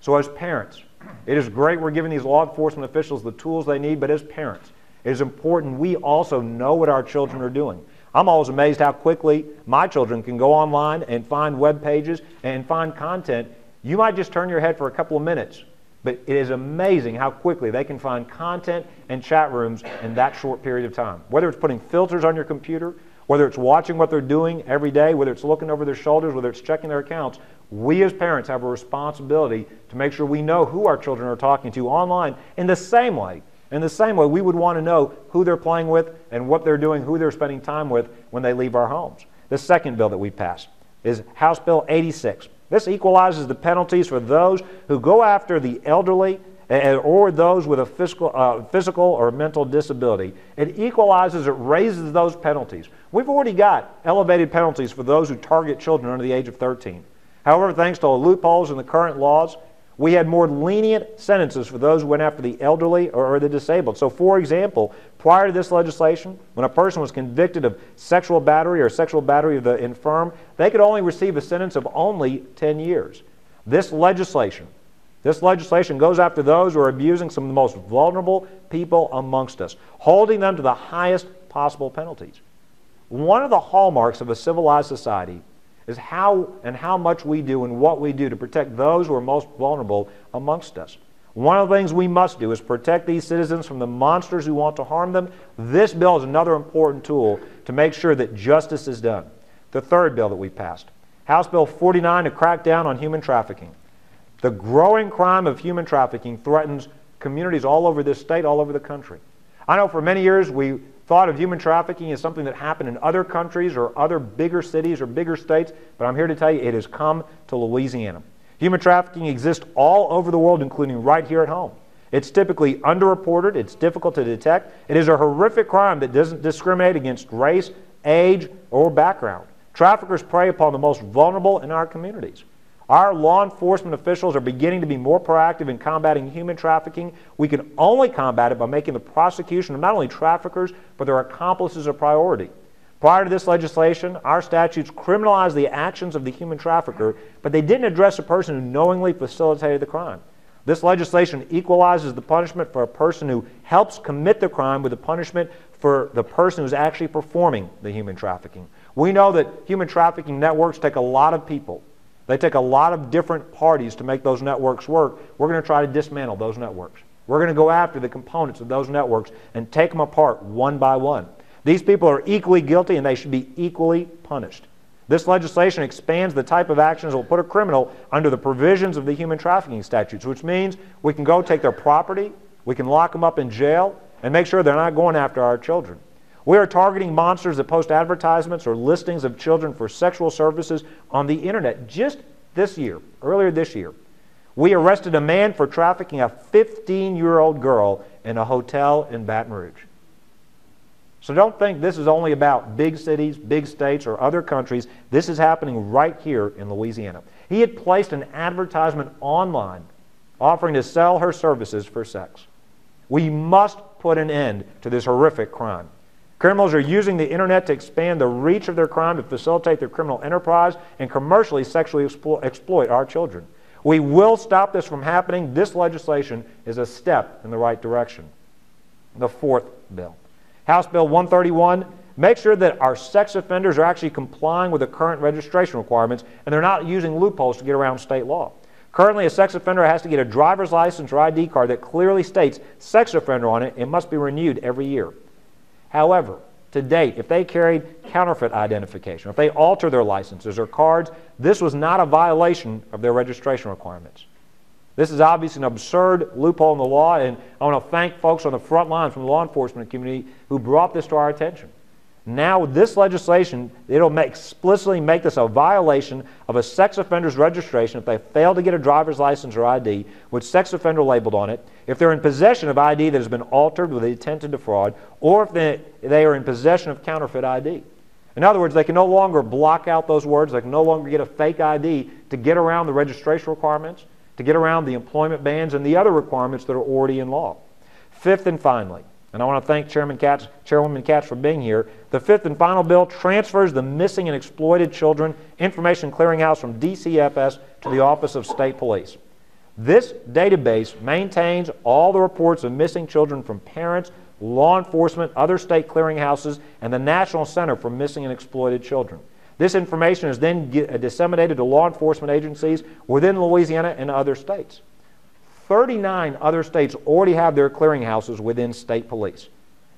So as parents, it is great we're giving these law enforcement officials the tools they need, but as parents, it is important we also know what our children are doing. I'm always amazed how quickly my children can go online and find web pages and find content. You might just turn your head for a couple of minutes, but it is amazing how quickly they can find content and chat rooms in that short period of time. Whether it's putting filters on your computer, whether it's watching what they're doing every day, whether it's looking over their shoulders, whether it's checking their accounts, we as parents have a responsibility to make sure we know who our children are talking to online in the same way. In the same way, we would want to know who they're playing with and what they're doing, who they're spending time with when they leave our homes. The second bill that we passed is House Bill 86. This equalizes the penalties for those who go after the elderly or those with a physical or mental disability. It equalizes, it raises those penalties. We've already got elevated penalties for those who target children under the age of 13. However, thanks to loopholes in the current laws, we had more lenient sentences for those who went after the elderly or the disabled. So, for example, prior to this legislation, when a person was convicted of sexual battery or sexual battery of the infirm, they could only receive a sentence of only 10 years. This legislation goes after those who are abusing some of the most vulnerable people amongst us, holding them to the highest possible penalties. One of the hallmarks of a civilized society is how much we do and what we do to protect those who are most vulnerable amongst us. One of the things we must do is protect these citizens from the monsters who want to harm them. This bill is another important tool to make sure that justice is done. The third bill that we passed, House Bill 49, to crack down on human trafficking. The growing crime of human trafficking threatens communities all over this state, all over the country. I know for many years we thought of human trafficking as something that happened in other countries or other bigger cities or bigger states, but I'm here to tell you it has come to Louisiana. Human trafficking exists all over the world, including right here at home. It's typically underreported, it's difficult to detect. It is a horrific crime that doesn't discriminate against race, age, or background. Traffickers prey upon the most vulnerable in our communities. Our law enforcement officials are beginning to be more proactive in combating human trafficking. We can only combat it by making the prosecution of not only traffickers, but their accomplices a priority. Prior to this legislation, our statutes criminalized the actions of the human trafficker, but they didn't address a person who knowingly facilitated the crime. This legislation equalizes the punishment for a person who helps commit the crime with the punishment for the person who's actually performing the human trafficking. We know that human trafficking networks take a lot of people. They take a lot of different parties to make those networks work. We're going to try to dismantle those networks. We're going to go after the components of those networks and take them apart one by one. These people are equally guilty and they should be equally punished. This legislation expands the type of actions that will put a criminal under the provisions of the human trafficking statutes, which means we can go take their property, we can lock them up in jail, and make sure they're not going after our children. We are targeting monsters that post advertisements or listings of children for sexual services on the internet. Just this year, earlier this year, we arrested a man for trafficking a 15-year-old girl in a hotel in Baton Rouge. So don't think this is only about big cities, big states, or other countries. This is happening right here in Louisiana. He had placed an advertisement online offering to sell her services for sex. We must put an end to this horrific crime. Criminals are using the internet to expand the reach of their crime to facilitate their criminal enterprise and commercially sexually exploit our children. We will stop this from happening. This legislation is a step in the right direction. The fourth bill, House Bill 131, make sure that our sex offenders are actually complying with the current registration requirements and they're not using loopholes to get around state law. Currently, a sex offender has to get a driver's license or ID card that clearly states sex offender on it and must be renewed every year. However, to date, if they carried counterfeit identification, if they alter their licenses or cards, this was not a violation of their registration requirements. This is obviously an absurd loophole in the law, and I want to thank folks on the front lines from the law enforcement community who brought this to our attention. Now, with this legislation, it'll explicitly make this a violation of a sex offender's registration if they fail to get a driver's license or ID with sex offender labeled on it, if they're in possession of ID that has been altered with the intent to defraud, or if they are in possession of counterfeit ID. In other words, they can no longer block out those words. They can no longer get a fake ID to get around the registration requirements, to get around the employment bans and the other requirements that are already in law. Fifth and finally, and I want to thank Chairwoman Katz for being here, the fifth and final bill transfers the Missing and Exploited Children Information Clearinghouse from DCFS to the Office of State Police. This database maintains all the reports of missing children from parents, law enforcement, other state clearinghouses, and the National Center for Missing and Exploited Children. This information is then disseminated to law enforcement agencies within Louisiana and other states. 39 other states already have their clearinghouses within state police.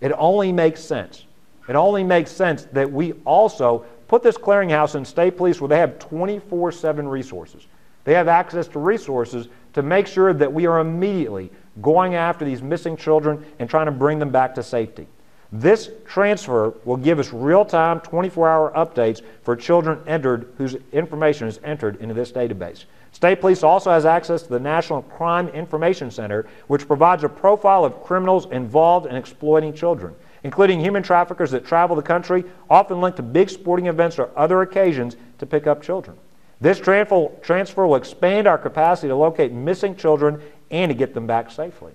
It only makes sense. It only makes sense that we also put this clearinghouse in state police where they have 24/7 resources. They have access to resources to make sure that we are immediately going after these missing children and trying to bring them back to safety. This transfer will give us real-time, 24-hour updates for children entered whose information is entered into this database. State Police also has access to the National Crime Information Center, which provides a profile of criminals involved in exploiting children, including human traffickers that travel the country, often linked to big sporting events or other occasions to pick up children. This transfer will expand our capacity to locate missing children and to get them back safely.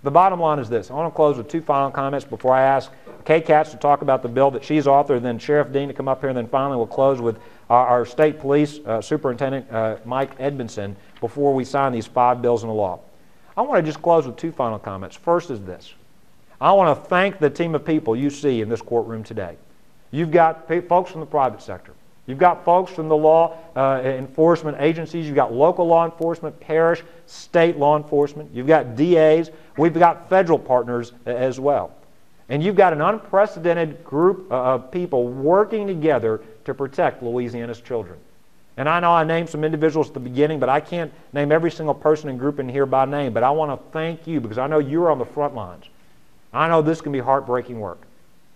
The bottom line is this. I want to close with two final comments before I ask Kay Katz to talk about the bill that she's authored, then Sheriff Dean to come up here, and then finally we'll close with our state police superintendent, Mike Edmondson, before we sign these 5 bills into law. I want to just close with two final comments. First is this. I want to thank the team of people you see in this courtroom today. You've got folks from the private sector. You've got folks from the law enforcement agencies. You've got local law enforcement, parish, state law enforcement. You've got DAs. We've got federal partners as well. And you've got an unprecedented group of people working together to protect Louisiana's children. And I know I named some individuals at the beginning, but I can't name every single person and group in here by name. But I want to thank you because I know you're on the front lines. I know this can be heartbreaking work.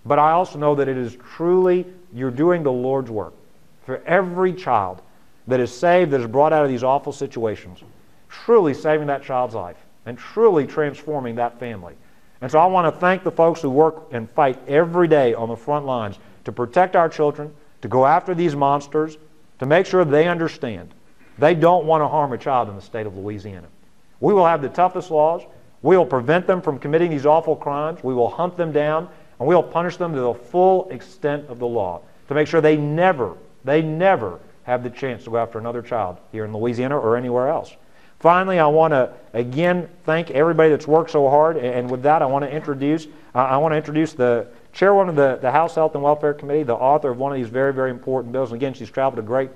But I also know that it is truly, you're doing the Lord's work. For every child that is saved, that is brought out of these awful situations, truly saving that child's life and truly transforming that family. And so I want to thank the folks who work and fight every day on the front lines to protect our children, to go after these monsters, to make sure they understand they don't want to harm a child in the state of Louisiana. We will have the toughest laws. We will prevent them from committing these awful crimes. We will hunt them down, and we will punish them to the full extent of the law to make sure they never have the chance to go after another child here in Louisiana or anywhere else. Finally, I want to again thank everybody that's worked so hard, and with that I want to introduce the chairwoman of the House Health and Welfare Committee, the author of one of these very, very important bills. And again, she's traveled a great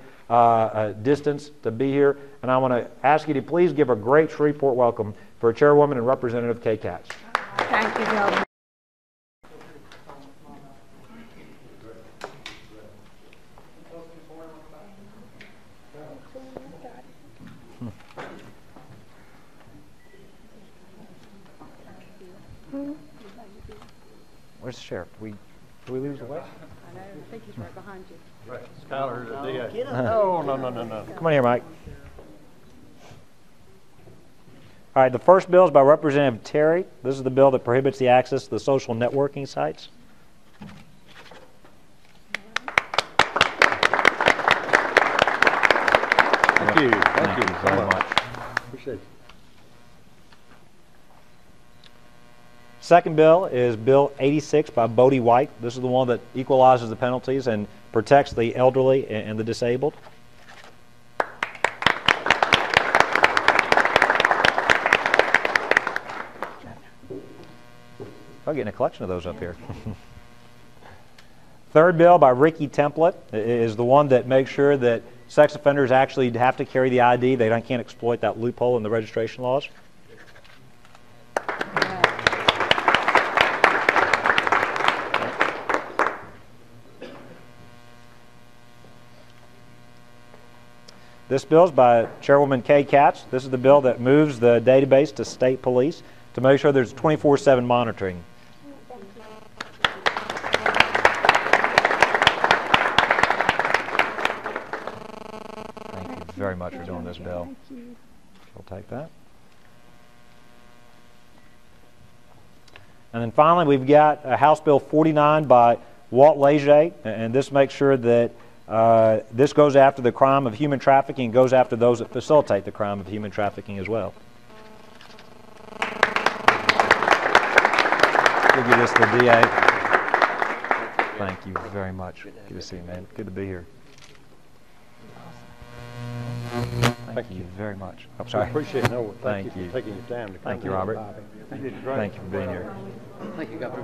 distance to be here, and I want to ask you to please give a great Shreveport welcome for Chairwoman and Representative Kay Katz. Thank you, Bill. Where's the sheriff? Did we lose the way? I think he's right behind you. Right. Skylar, the DA. No. Come on here, Mike. All right, the first bill is by Representative Terry. This is the bill that prohibits the access to the social networking sites. Thank you. Thank you very much. Appreciate it. Second bill is Bill 86 by Bodie White. This is the one that equalizes the penalties and protects the elderly and the disabled. I'm getting a collection of those up here. Third bill by Ricky Template is the one that makes sure that sex offenders actually have to carry the ID. They can't exploit that loophole in the registration laws. This bill is by Chairwoman Kay Katz. This is the bill that moves the database to state police to make sure there's 24/7 monitoring. Thank you very much for doing this bill. We'll take that. And then finally, we've got House Bill 49 by Walt Leger, and this makes sure that this goes after the crime of human trafficking and goes after those that facilitate the crime of human trafficking as well. We'll give this to the DA. Thank you very much. Good to see you, man. Good to be here. Thank Thank you very much. I'm I sorry. appreciate it. No, thank Thank you you. for taking your time to come. Thank you, here. Robert. You did great. Thank you for being here. Thank you, Governor.